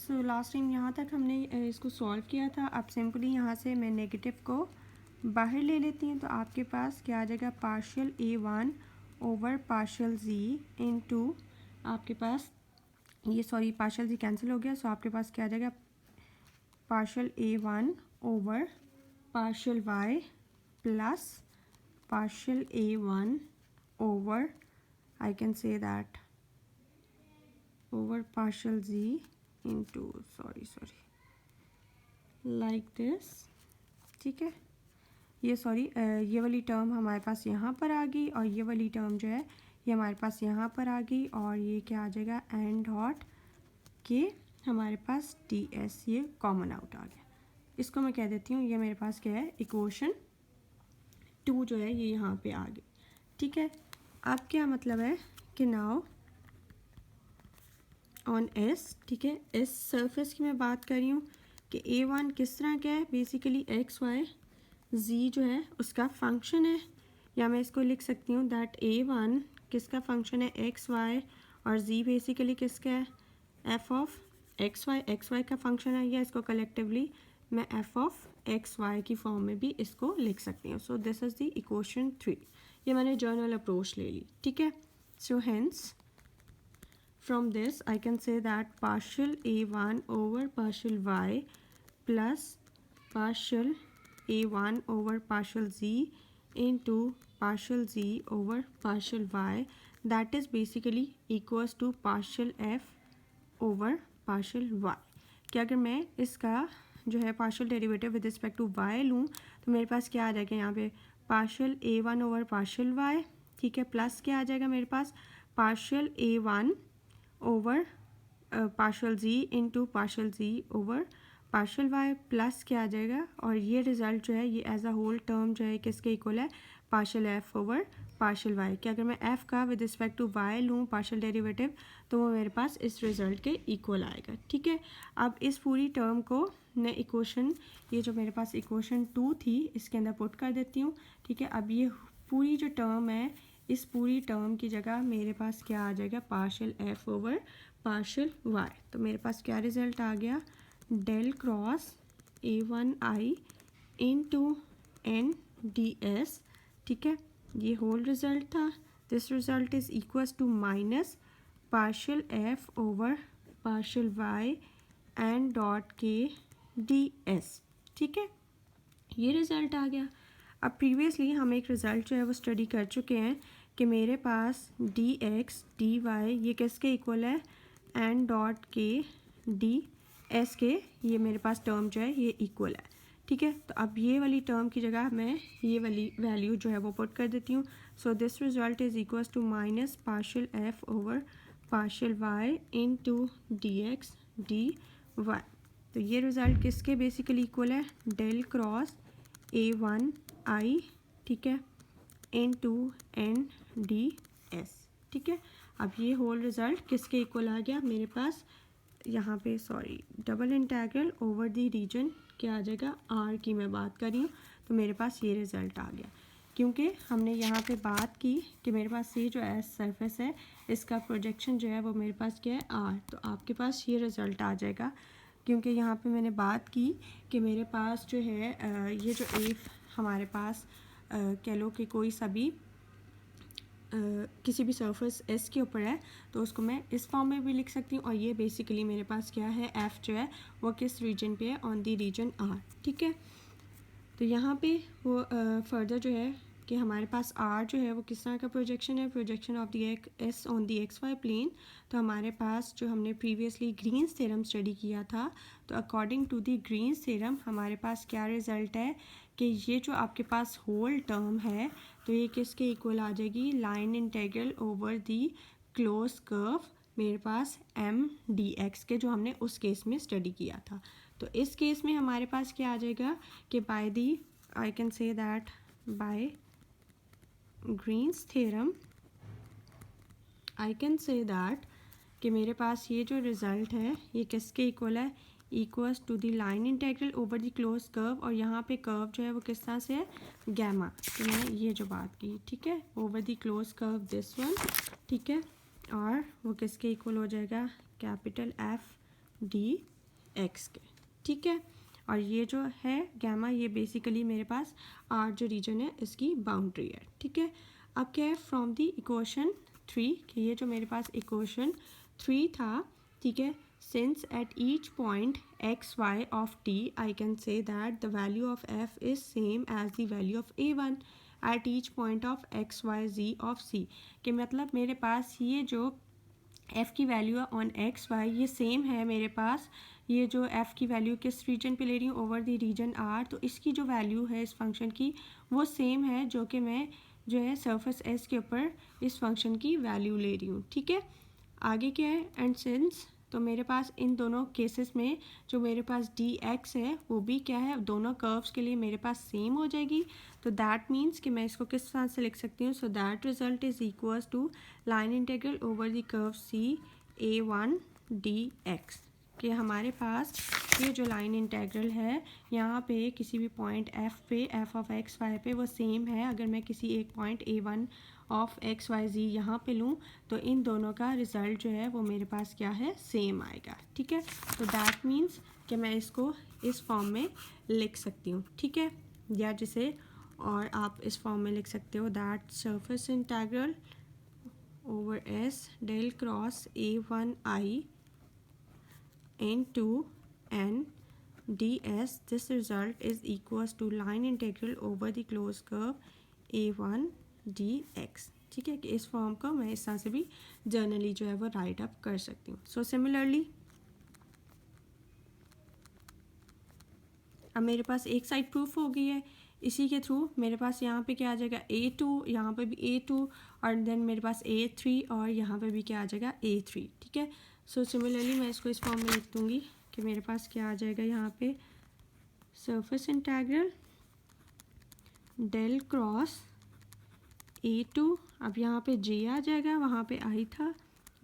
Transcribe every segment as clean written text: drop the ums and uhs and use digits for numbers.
So last time यहाँ तक हमने इसको सॉल्व किया था। अब सिंपली यहाँ से मैं नेगेटिव को बाहर ले लेती हूँ, तो आपके पास क्या आ जाएगा, partial A1 over partial Z into आपके पास ये पार्शियल Z कैंसिल हो गया, सो आपके पास क्या आ जाएगा, partial A1 over partial Y plus partial A1 over, I can say that, over partial Z into like this, ठीक है। ये वाली टर्म हमारे पास यहाँ पर आ गई और ये वाली टर्म जो है ये हमारे पास यहाँ पर आ गई, और ये क्या आ जाएगा, एन डॉट के हमारे पास DS, ये कॉमन आउट आ गया। इसको मैं कह देती हूँ ये मेरे पास क्या है, इक्वेशन 2 जो है ये यहाँ पे आ गई, ठीक है। अब क्या मतलब है कि नाउ ऑन S, ठीक है, S सरफेस की मैं बात कर रही हूँ कि A1 किस तरह का है, बेसिकली XY Z जो है उसका फंक्शन है, या मैं इसको लिख सकती हूँ दैट A1 किसका फंक्शन है, XY, और Z बेसिकली किसका है, F ऑफ XY का फंक्शन है, या इसको कलेक्टिवली मैं F ऑफ XY की फॉर्म में भी इसको लिख सकती हूँ। So this is the equation 3। ये मैंने जर्नल अप्रोच ले ली, ठीक है। So hence from this I can say that partial A1 over partial Y plus partial A1 over partial Z into partial Z over partial Y, that is basically equals to partial F over partial Y। कि अगर मैं इसका जो है partial derivative with respect to y लूँ तो मेरे पास क्या आ जाएगा, यहाँ पे partial A1 over partial y, ठीक है, प्लस क्या आ जाएगा मेरे पास, partial A1 over partial Z into partial Z over partial y, plus क्या आ जाएगा, और ये रिज़ल्ट जो है ये एज अ होल टर्म जो है किसके इक्वल है, partial f over partial y। कि अगर मैं f का विद रिस्पेक्ट टू y लूँ पार्शियल डेरिवेटिव तो वो मेरे पास इस रिज़ल्ट के इक्वल आएगा, ठीक है। अब इस पूरी टर्म को मैं इक्वेशन, ये जो मेरे पास इक्वेशन 2 थी इसके अंदर पुट कर देती हूँ, ठीक है। अब ये पूरी जो टर्म है, इस पूरी टर्म की जगह मेरे पास क्या आ जाएगा, partial f over partial y। तो मेरे पास क्या रिज़ल्ट आ गया, del cross A1i into NDS, ठीक है, ये होल रिज़ल्ट था। This result is equals to minus partial f over partial y n dot k DS, ठीक है, ये रिज़ल्ट आ गया। अब प्रीवियसली हम एक रिज़ल्ट जो है वो स्टडी कर चुके हैं कि मेरे पास dx dy ये किसके इक्वल है, एन डॉट के DS के, ये मेरे पास टर्म जो है ये इक्वल है, ठीक है। तो अब ये वाली टर्म की जगह मैं ये वाली वैल्यू जो है वो पुट कर देती हूँ। So this result is equals to minus partial f over partial y into dx dy। तो ये रिज़ल्ट किसके बेसिकली इक्वल है, डेल क्रॉस A1i, ठीक है, इनटू NDS, ठीक है। अब ये होल रिज़ल्ट किसके इक्वल आ गया मेरे पास, यहाँ पे double integral over the region क्या आ जाएगा, R की मैं बात कर रही हूँ, तो मेरे पास ये रिज़ल्ट आ गया। क्योंकि हमने यहाँ पे बात की कि मेरे पास ये जो एस सरफेस है इसका प्रोजेक्शन जो है वो मेरे पास क्या है, R, तो आपके पास ये रिज़ल्ट आ जाएगा। क्योंकि यहाँ पे मैंने बात की कि मेरे पास जो है ये जो एफ हमारे पास कह लो कि कोई सा भी किसी भी सरफेस एस के ऊपर है तो उसको मैं इस फॉर्म में भी लिख सकती हूँ, और ये बेसिकली मेरे पास क्या है, एफ़ जो है वो किस रीजन पे है, ऑन दी रीजन आर, ठीक है। तो यहाँ पे वो फर्दर जो है कि हमारे पास आर जो है वो किस तरह का प्रोजेक्शन है, projection of the S on the XY plane. तो हमारे पास जो हमने प्रीवियसली ग्रीन्स थ्योरम स्टडी किया था, तो according to the Green's theorem हमारे पास क्या रिज़ल्ट है कि ये जो आपके पास होल टर्म है तो ये किसके इक्वल आ जाएगी, line integral over the close curve मेरे पास MDX के, जो हमने उस केस में स्टडी किया था। तो इस केस में हमारे पास क्या आ जाएगा कि by the I can say that by Green's theorem I can say that कि मेरे पास ये जो रिज़ल्ट है ये किसके इक्वल है, equals to the line integral over the close curve, और यहाँ पे कर्व जो है वो किस तरह से है, गैमा। तो मैंने ये जो बात की, ठीक है, over the close curve this one, ठीक है, और वो किसके इक्वल हो जाएगा, कैपिटल FD एक्स के, ठीक है। और ये जो है गैमा, ये बेसिकली मेरे पास आर जो रीजन है इसकी बाउंड्री है, ठीक है। अब क्या है, फ्रॉम द इक्वेशन 3, कि ये जो मेरे पास इक्वेशन 3 था, ठीक है, since at each point x y of t I can say that the value of f is same as the value of a1 at each point of x y z of c, कि मतलब मेरे पास ये जो f की value है on x Y ये same है मेरे पास, ये जो f की वैल्यू किस रीजन पे ले रही हूँ, ओवर द रीजन r, तो इसकी जो वैल्यू है इस फंक्शन की वो सेम है जो कि मैं जो है सरफेस s के ऊपर इस फंक्शन की वैल्यू ले रही हूँ, ठीक है। आगे क्या है, एंड सिंस, तो मेरे पास इन दोनों केसेस में जो मेरे पास डी एक्स है वो भी क्या है, दोनों कर्व्स के लिए मेरे पास सेम हो जाएगी। तो दैट मीन्स कि मैं इसको किस तरह से लिख सकती हूँ, so that result is equals to line integral over the curve C a1 dx, कि हमारे पास ये जो लाइन इंटीग्रल है यहाँ पे किसी भी पॉइंट f पे f ऑफ x y पे वो सेम है। अगर मैं किसी एक point a1 of X Y Z यहाँ पे लूँ तो इन दोनों का रिज़ल्ट जो है वो मेरे पास क्या है, सेम आएगा, ठीक है। तो दैट मीन्स कि मैं इसको इस फॉर्म में लिख सकती हूँ, ठीक है। या जिसे और आप इस फॉर्म में लिख सकते हो, that surface integral over S del cross a1i into n ds, this result is equals to line integral over the closed curve a1 dx, ठीक है। कि इस फॉर्म को मैं इस तरह से भी जर्नली जो है वो राइट अप कर सकती हूँ। सो सिमिलरली अब मेरे पास एक साइड प्रूफ हो गई है, इसी के थ्रू मेरे पास यहाँ पे क्या आ जाएगा a2, यहाँ पे भी a2, और देन मेरे पास a3 और यहाँ पे भी क्या आ जाएगा a3, ठीक है। सो सिमिलरली मैं इसको इस फॉर्म में लिख दूँगी कि मेरे पास क्या आ जाएगा यहाँ पे, surface integral del cross a2, अब यहाँ पे j आ जाएगा, वहाँ पे i था,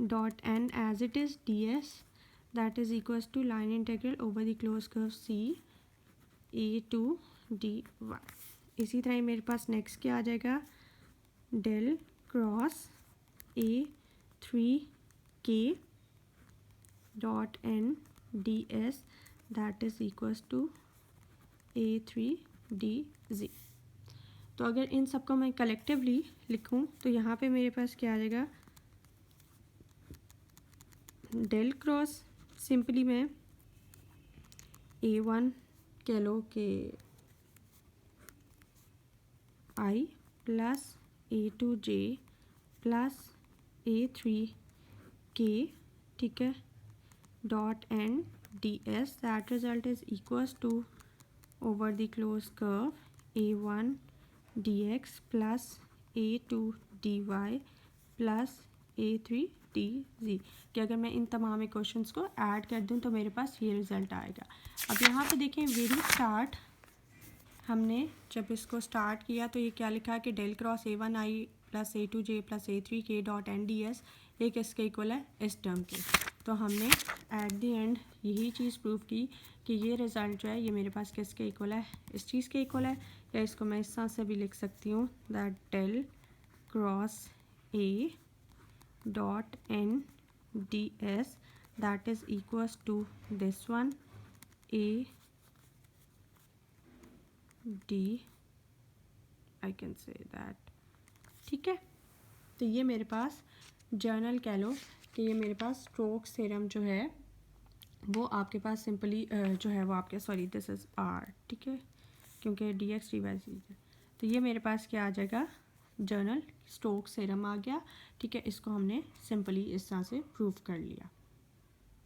dot n as it is ds, that is equals to line integral over the close curve c a2 dy। इसी तरह मेरे पास नेक्स्ट क्या आ जाएगा, del cross a3k dot n ds, that is equals to a3 dz। तो अगर इन सबको मैं कलेक्टिवली लिखूं तो यहाँ पे मेरे पास क्या आ जाएगा, डेल क्रॉस, सिंपली मैं a1 कह लो कि i plus a2j plus a3k, ठीक है, dot n ds, that result is equals to over the close curve a1 dx plus a2 dy plus a3 dz, कि अगर मैं इन तमाम इक्वेशंस को ऐड कर दूं तो मेरे पास ये रिज़ल्ट आएगा। अब यहाँ पे देखें, वेरी स्टार्ट हमने जब इसको स्टार्ट किया तो ये क्या लिखा है कि del cross a1i plus a2j plus a3k dot n ds, ये किसके इक्वल है, इस टर्म के। तो हमने एट द एंड यही चीज़ प्रूव की कि ये रिज़ल्ट जो है ये मेरे पास किसके इक्वल है, इस चीज़ के इक्वल है। या इसको मैं इस तरह से भी लिख सकती हूँ, that del cross a dot n ds, that is equals to this one a d, I can say that, ठीक है। तो ये मेरे पास जर्नल कह लो कि ये मेरे पास स्टोक्स थ्योरम जो है वो आपके पास सिंपली जो है वो आपके, सॉरी दिस इज़ r, ठीक है, क्योंकि dx dy है। तो ये मेरे पास क्या आ जाएगा, जर्नल स्टोक्स थ्योरम आ गया, ठीक है। इसको हमने सिंपली इस तरह से प्रूव कर लिया।